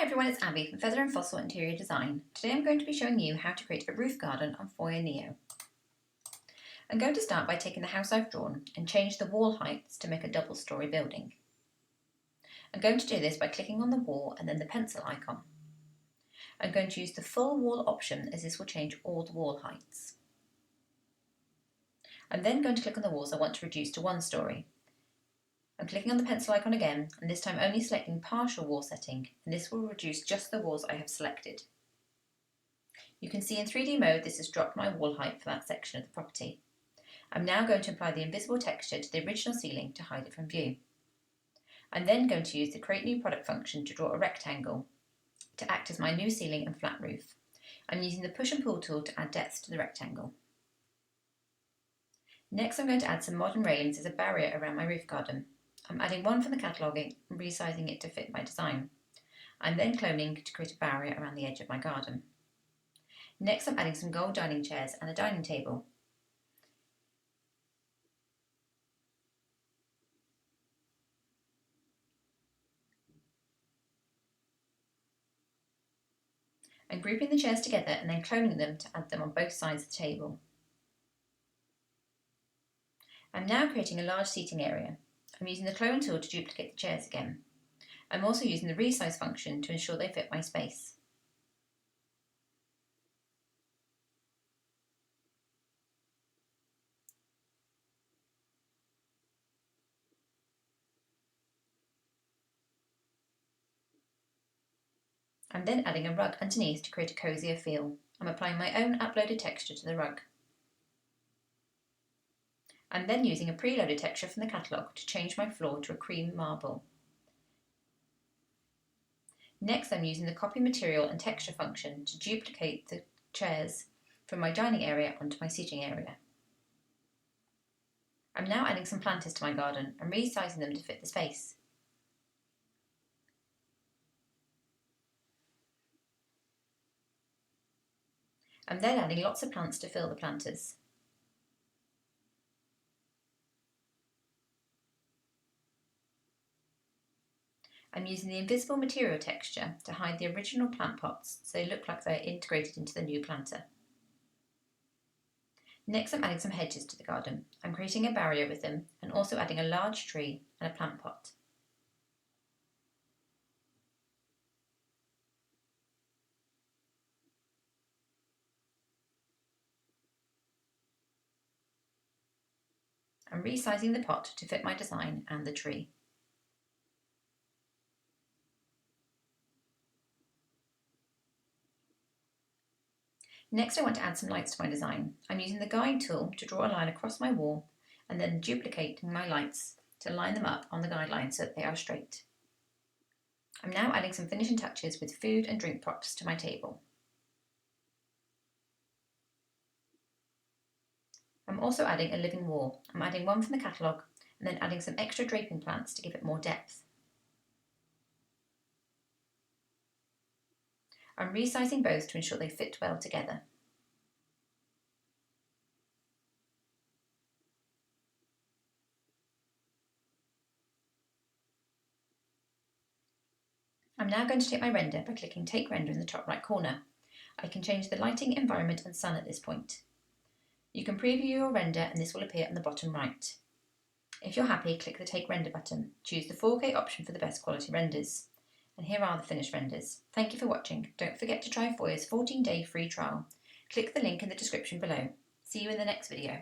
Hi everyone, it's Abby from Feather and Fossil Interior Design. Today I'm going to be showing you how to create a roof garden on Foyr Neo. I'm going to start by taking the house I've drawn and change the wall heights to make a double-storey building. I'm going to do this by clicking on the wall and then the pencil icon. I'm going to use the full wall option as this will change all the wall heights. I'm then going to click on the walls I want to reduce to 1 storey. I'm clicking on the pencil icon again, and this time only selecting partial wall setting, and this will reduce just the walls I have selected. You can see in 3D mode this has dropped my wall height for that section of the property. I'm now going to apply the invisible texture to the original ceiling to hide it from view. I'm then going to use the Create New Product function to draw a rectangle to act as my new ceiling and flat roof. I'm using the Push and Pull tool to add depth to the rectangle. Next I'm going to add some modern railings as a barrier around my roof garden. I'm adding one from the cataloguing and resizing it to fit my design. I'm then cloning to create a barrier around the edge of my garden. Next I'm adding some gold dining chairs and a dining table. I'm grouping the chairs together and then cloning them to add them on both sides of the table. I'm now creating a large seating area. I'm using the clone tool to duplicate the chairs again. I'm also using the resize function to ensure they fit my space. I'm then adding a rug underneath to create a cozier feel. I'm applying my own uploaded texture to the rug. I'm then using a preloaded texture from the catalogue to change my floor to a cream marble. Next I'm using the copy material and texture function to duplicate the chairs from my dining area onto my seating area. I'm now adding some planters to my garden and resizing them to fit the space. I'm then adding lots of plants to fill the planters. I'm using the invisible material texture to hide the original plant pots so they look like they're integrated into the new planter. Next I'm adding some hedges to the garden. I'm creating a barrier with them and also adding a large tree and a plant pot. I'm resizing the pot to fit my design and the tree. Next I want to add some lights to my design. I'm using the guide tool to draw a line across my wall and then duplicating my lights to line them up on the guideline so that they are straight. I'm now adding some finishing touches with food and drink props to my table. I'm also adding a living wall. I'm adding one from the catalogue and then adding some extra draping plants to give it more depth. I'm resizing both to ensure they fit well together. I'm now going to take my render by clicking Take Render in the top right corner. I can change the lighting, environment and sun at this point. You can preview your render and this will appear on the bottom right. If you're happy, click the Take Render button. Choose the 4K option for the best quality renders. And here are the finished renders. Thank you for watching. Don't forget to try Foyr's 14-day free trial. Click the link in the description below. See you in the next video.